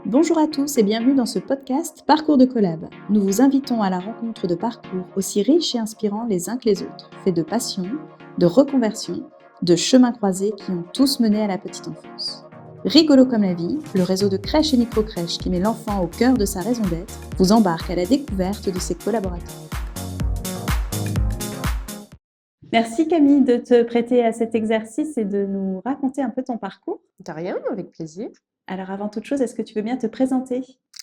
Bonjour à tous et bienvenue dans ce podcast Parcours de Collab. Nous vous invitons à la rencontre de parcours aussi riches et inspirants les uns que les autres, faits de passion, de reconversion, de chemins croisés qui ont tous mené à la petite enfance. Rigolo comme la vie, le réseau de crèches et micro-crèches qui met l'enfant au cœur de sa raison d'être, vous embarque à la découverte de ses collaborateurs. Merci Camille de te prêter à cet exercice et de nous raconter un peu ton parcours. De rien, avec plaisir. Alors avant toute chose, est-ce que tu veux bien te présenter ?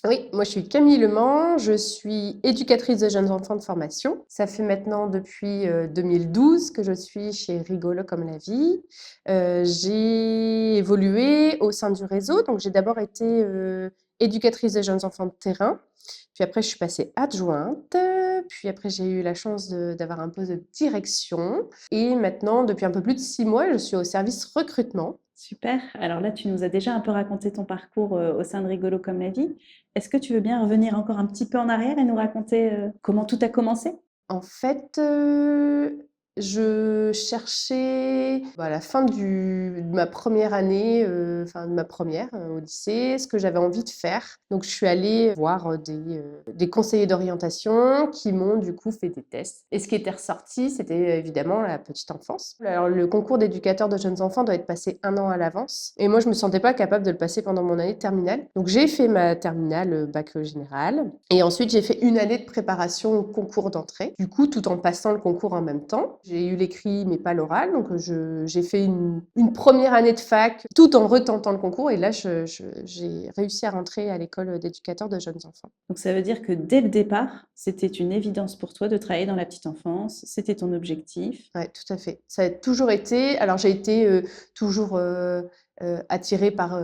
Oui, moi je suis Camille Lemans, je suis éducatrice de jeunes enfants de formation. Ça fait maintenant depuis 2012 que je suis chez Rigolo comme la vie. J'ai évolué au sein du réseau, donc j'ai d'abord été éducatrice de jeunes enfants de terrain, puis après je suis passée adjointe, puis après j'ai eu la chance d'avoir un poste de direction, et maintenant depuis un peu plus de 6 mois, je suis au service recrutement. Super. Alors là, tu nous as déjà un peu raconté ton parcours au sein de Rigolo comme la vie. Est-ce que tu veux bien revenir encore un petit peu en arrière et nous raconter comment tout a commencé ? En fait, je cherchais à la fin de ma première année, enfin de ma première, au lycée, ce que j'avais envie de faire. Donc je suis allée voir des conseillers d'orientation qui m'ont du coup fait des tests. Et ce qui était ressorti, c'était évidemment la petite enfance. Alors le concours d'éducateur de jeunes enfants doit être passé 1 an à l'avance. Et moi, je me sentais pas capable de le passer pendant mon année de terminale. Donc j'ai fait ma terminale bac général. Et ensuite, j'ai fait 1 année de préparation au concours d'entrée. Du coup, tout en passant le concours en même temps. J'ai eu l'écrit, mais pas l'oral. Donc, j'ai fait une première année de fac tout en retentant le concours. Et là, j'ai réussi à rentrer à l'école d'éducateur de jeunes enfants. Donc ça veut dire que dès le départ, c'était une évidence pour toi de travailler dans la petite enfance. C'était ton objectif. Oui, tout à fait. Ça a toujours été. Alors, j'ai été toujours attirée par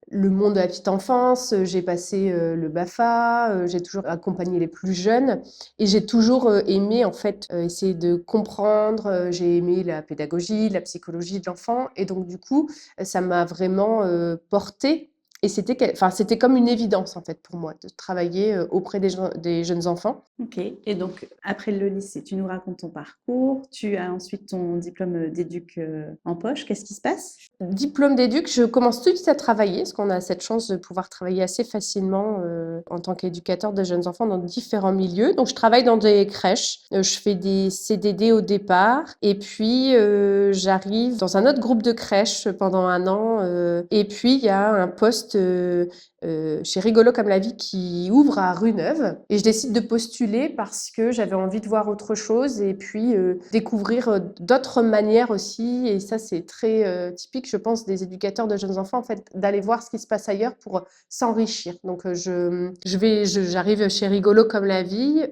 le monde de la petite enfance. J'ai passé le BAFA. J'ai toujours accompagné les plus jeunes. Et j'ai toujours aimé, en fait, essayer de comprendre. J'ai aimé la pédagogie, la psychologie de l'enfant. Et donc, du coup, ça m'a vraiment portée. Et c'était comme une évidence, en fait, pour moi, de travailler auprès des jeunes enfants. Ok. Et donc, après le lycée, tu nous racontes ton parcours. Tu as ensuite ton diplôme d'éduc en poche. Qu'est-ce qui se passe ? Diplôme d'éduc, je commence tout de suite à travailler, parce qu'on a cette chance de pouvoir travailler assez facilement en tant qu'éducateur de jeunes enfants dans différents milieux. Donc, je travaille dans des crèches, je fais des CDD au départ, et puis j'arrive dans un autre groupe de crèches pendant 1 an, et puis il y a un poste chez Rigolo comme la vie qui ouvre à Rue Neuve, et je décide de postuler parce que j'avais envie de voir autre chose et puis découvrir d'autres manières aussi, et ça c'est très typique, je pense, des éducateurs de jeunes enfants, en fait, d'aller voir ce qui se passe ailleurs pour s'enrichir. Donc j'arrive chez Rigolo comme la vie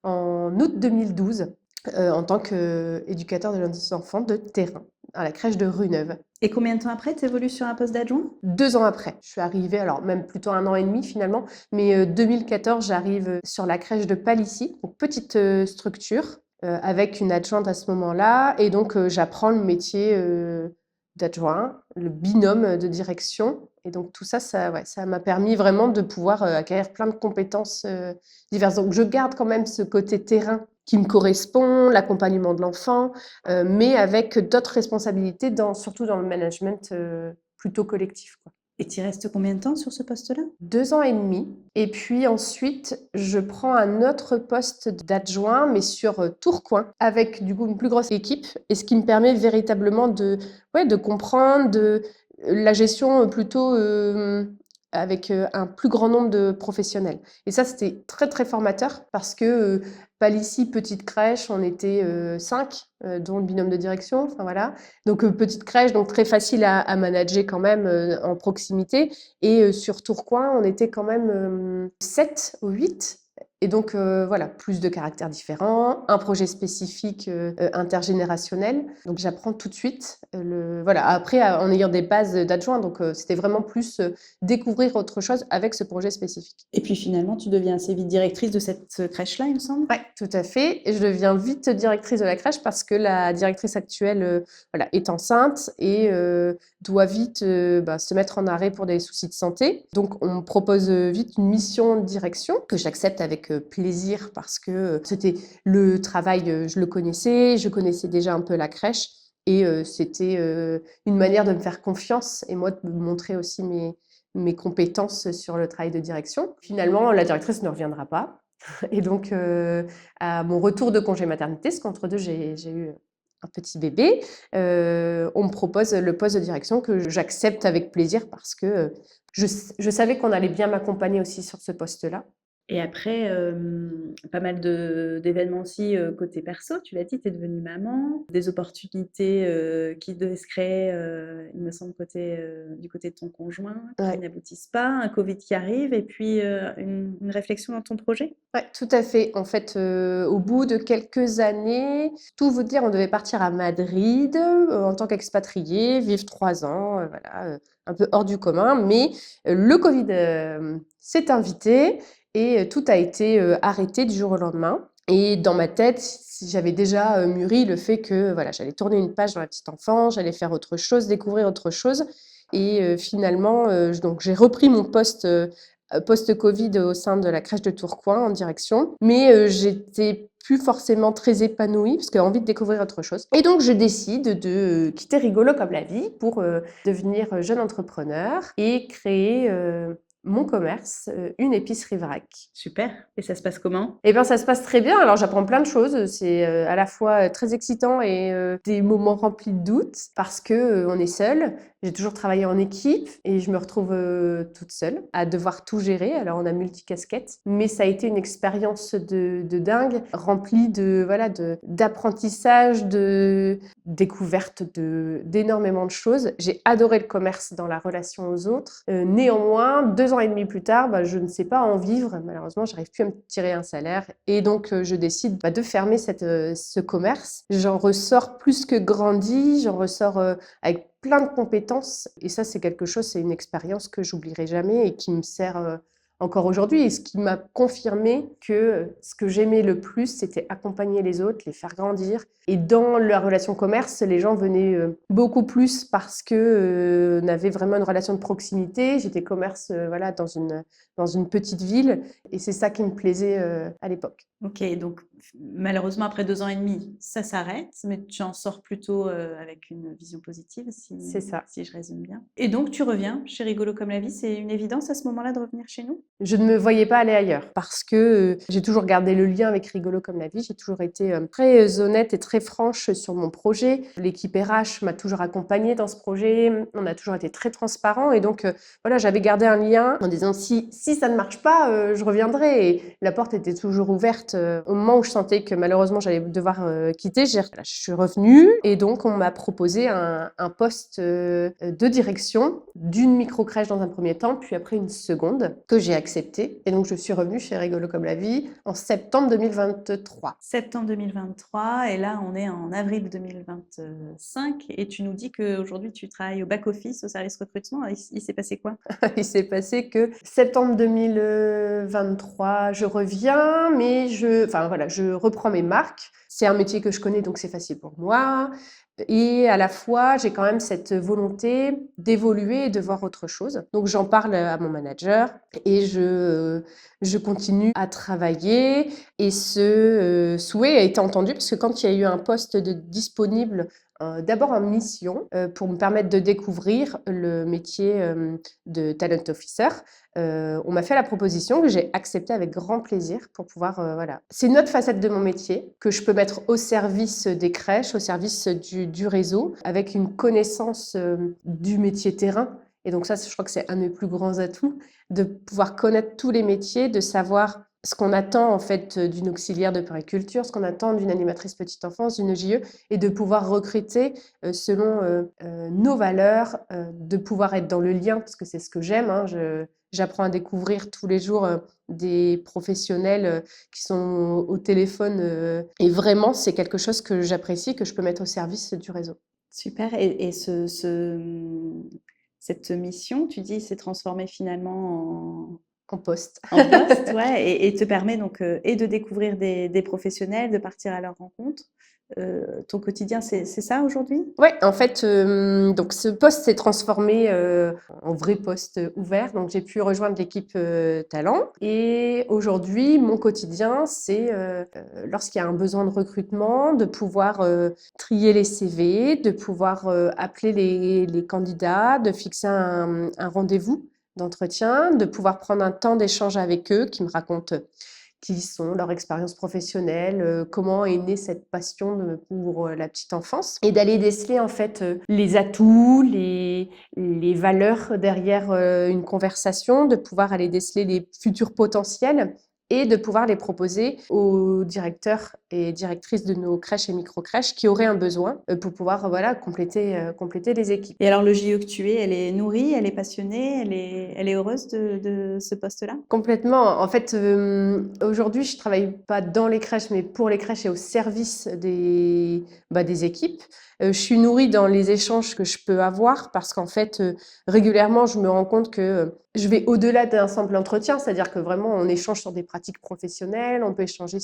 en août 2012 en tant qu'éducateur de jeunes enfants de terrain à la crèche de Rue Neuve. Et combien de temps après, tu évolues sur un poste d'adjoint ? 2 ans après, je suis arrivée, alors même plutôt 1 an et demi finalement, mais 2014, j'arrive sur la crèche de Palissy, donc petite structure, avec une adjointe à ce moment-là. Et donc, j'apprends le métier d'adjoint, le binôme de direction. Et donc, tout ça, ouais, ça m'a permis vraiment de pouvoir acquérir plein de compétences diverses. Donc, je garde quand même ce côté terrain qui me correspond, l'accompagnement de l'enfant, mais avec d'autres responsabilités, surtout dans le management plutôt collectif, quoi. Et tu restes combien de temps sur ce poste-là ? 2 ans et demi. Et puis ensuite, je prends un autre poste d'adjoint, mais sur Tourcoing, avec du coup une plus grosse équipe, et ce qui me permet véritablement de comprendre la gestion plutôt avec un plus grand nombre de professionnels. Et ça, c'était très, très formateur parce que Palissy, petite crèche, on était 5, dont le binôme de direction. Enfin, voilà. Donc, petite crèche, donc très facile à manager quand même en proximité. Et sur Tourcoing, on était quand même 7 ou 8. Et donc, voilà, plus de caractères différents, un projet spécifique intergénérationnel. Donc, j'apprends tout de suite. Voilà. Après, en ayant des bases d'adjoint, donc c'était vraiment plus découvrir autre chose avec ce projet spécifique. Et puis finalement, tu deviens assez vite directrice de cette crèche-là, il me semble ? Oui, tout à fait. Et je deviens vite directrice de la crèche parce que la directrice actuelle voilà, est enceinte et doit vite se mettre en arrêt pour des soucis de santé. Donc, on me propose vite une mission de direction que j'accepte avec plaisir parce que c'était le travail, je le connaissais, je connaissais déjà un peu la crèche. Et c'était une manière de me faire confiance et moi de me montrer aussi mes compétences sur le travail de direction. Finalement, la directrice ne reviendra pas. Et donc, à mon retour de congé maternité, parce qu'entre deux, j'ai eu un petit bébé, on me propose le poste de direction que j'accepte avec plaisir parce que je savais qu'on allait bien m'accompagner aussi sur ce poste-là. Et après, pas mal d'événements aussi côté perso. Tu l'as dit, tu es devenue maman. Des opportunités qui devaient se créer, il me semble, du côté de ton conjoint, qui Ouais. n'aboutissent pas. Un Covid qui arrive et puis une réflexion dans ton projet. Ouais, tout à fait. En fait, au bout de quelques années, tout vous dire, on devait partir à Madrid en tant qu'expatrié, vivre 3 ans, voilà, un peu hors du commun. Mais le Covid s'est invité et tout a été arrêté du jour au lendemain. Et dans ma tête, j'avais déjà mûri le fait que voilà, j'allais tourner une page dans la petite enfance, j'allais faire autre chose, découvrir autre chose. Et finalement, donc j'ai repris mon poste post-Covid au sein de la crèche de Tourcoing en direction. Mais j'étais plus forcément très épanouie parce que j'avais envie de découvrir autre chose. Et donc, je décide de quitter Rigolo comme la vie pour devenir jeune entrepreneur et créer mon commerce, une épicerie vrac. Super. Et ça se passe comment? Eh bien, ça se passe très bien. Alors, j'apprends plein de choses. C'est à la fois très excitant et des moments remplis de doutes parce que on est seul. J'ai toujours travaillé en équipe et je me retrouve toute seule à devoir tout gérer. Alors, on a multicasquettes, mais ça a été une expérience de dingue, remplie de voilà d'apprentissage, de découverte d'énormément de choses. J'ai adoré le commerce dans la relation aux autres. Néanmoins, 2 ans et demi plus tard, je ne sais pas en vivre. Malheureusement, j'arrive plus à me tirer un salaire et donc je décide de fermer ce commerce. J'en ressors plus que grandi. J'en ressors avec plein de compétences et ça, c'est quelque chose, c'est une expérience que j'oublierai jamais et qui me sert encore aujourd'hui et ce qui m'a confirmé que ce que j'aimais le plus, c'était accompagner les autres, les faire grandir. Et dans la relation commerce, les gens venaient beaucoup plus parce que on avait vraiment une relation de proximité. J'étais commerce voilà, dans une petite ville et c'est ça qui me plaisait à l'époque. Ok, donc malheureusement, après 2 ans et demi, ça s'arrête, mais tu en sors plutôt avec une vision positive, C'est ça. si je résume bien. Et donc, tu reviens chez Rigolo comme la vie, c'est une évidence à ce moment-là de revenir chez nous? Je ne me voyais pas aller ailleurs parce que j'ai toujours gardé le lien avec Rigolo comme la vie. J'ai toujours été très honnête et très franche sur mon projet. L'équipe RH m'a toujours accompagnée dans ce projet. On a toujours été très transparent et donc voilà, j'avais gardé un lien en disant si ça ne marche pas, je reviendrai. Et la porte était toujours ouverte. Au moment où je sentais que malheureusement j'allais devoir quitter, je suis revenue et donc on m'a proposé un poste de direction d'une micro-crèche dans un premier temps, puis après une seconde que j'ai acceptée. Et donc je suis revenue chez Rigolo comme la vie en septembre 2023. Septembre 2023, et là on est en avril 2025, et tu nous dis qu'aujourd'hui tu travailles au back-office, au service recrutement. Il s'est passé quoi? Il s'est passé que septembre 2023, je reviens, mais je reprends mes marques. C'est un métier que je connais, donc c'est facile pour moi. Et à la fois, j'ai quand même cette volonté d'évoluer et de voir autre chose. Donc j'en parle à mon manager et je continue à travailler. Et ce souhait a été entendu parce que quand il y a eu un poste disponible, d'abord en mission, pour me permettre de découvrir le métier de talent officer, on m'a fait la proposition que j'ai acceptée avec grand plaisir pour pouvoir, voilà. C'est une autre facette de mon métier que je peux mettre au service des crèches, au service du réseau, avec une connaissance du métier terrain. Et donc ça, je crois que c'est un de mes plus grands atouts, de pouvoir connaître tous les métiers, de savoir ce qu'on attend en fait d'une auxiliaire de puériculture, ce qu'on attend d'une animatrice petite enfance, d'une JE, et de pouvoir recruter selon nos valeurs, de pouvoir être dans le lien, parce que c'est ce que j'aime. Hein, j'apprends à découvrir tous les jours des professionnels qui sont au téléphone. Et vraiment, c'est quelque chose que j'apprécie, que je peux mettre au service du réseau. Super. Et cette mission, tu dis, s'est transformée finalement En poste. en poste, ouais, et te permet donc et de découvrir des professionnels, de partir à leur rencontre, ton quotidien, c'est ça aujourd'hui? Ouais, en fait, donc ce poste s'est transformé en vrai poste ouvert. Donc j'ai pu rejoindre l'équipe talent. Et aujourd'hui, mon quotidien, c'est lorsqu'il y a un besoin de recrutement, de pouvoir trier les CV, de pouvoir appeler les candidats, de fixer un rendez-vous d'entretien, de pouvoir prendre un temps d'échange avec eux qui me racontent qui sont leur expérience professionnelle, comment est née cette passion pour la petite enfance et d'aller déceler en fait les atouts, les valeurs derrière une conversation, de pouvoir aller déceler les futurs potentiels et de pouvoir les proposer aux directeurs et directrices de nos crèches et micro-crèches qui auraient un besoin pour pouvoir voilà, compléter les équipes. Et alors, le JE que tu es, elle est nourrie, elle est passionnée, elle est heureuse de ce poste-là? Complètement. En fait, aujourd'hui, je travaille pas dans les crèches, mais pour les crèches et au service des équipes. Je suis nourrie dans les échanges que je peux avoir parce qu'en fait, régulièrement, je me rends compte que je vais au-delà d'un simple entretien. C'est-à-dire que vraiment, on échange sur des pratiques professionnelles, on peut échanger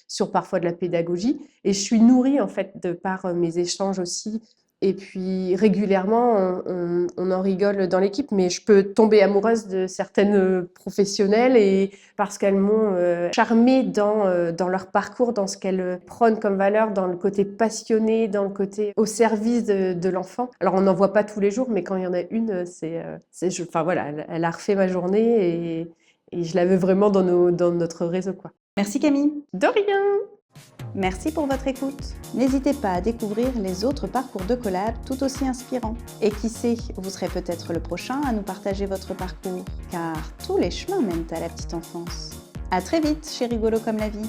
sur parfois de la pédagogie et je suis nourrie en fait de par mes échanges aussi et puis régulièrement, on en rigole dans l'équipe, mais je peux tomber amoureuse de certaines professionnelles et parce qu'elles m'ont charmée dans leur parcours, dans ce qu'elles prônent comme valeur, dans le côté passionné, dans le côté au service de l'enfant. Alors on n'en voit pas tous les jours, mais quand il y en a une, enfin voilà, elle a refait ma journée et je la veux vraiment dans notre réseau, quoi. Merci Camille. De rien! Merci pour votre écoute. N'hésitez pas à découvrir les autres parcours de collab tout aussi inspirants. Et qui sait, vous serez peut-être le prochain à nous partager votre parcours, car tous les chemins mènent à la petite enfance. À très vite chez Rigolo comme la vie.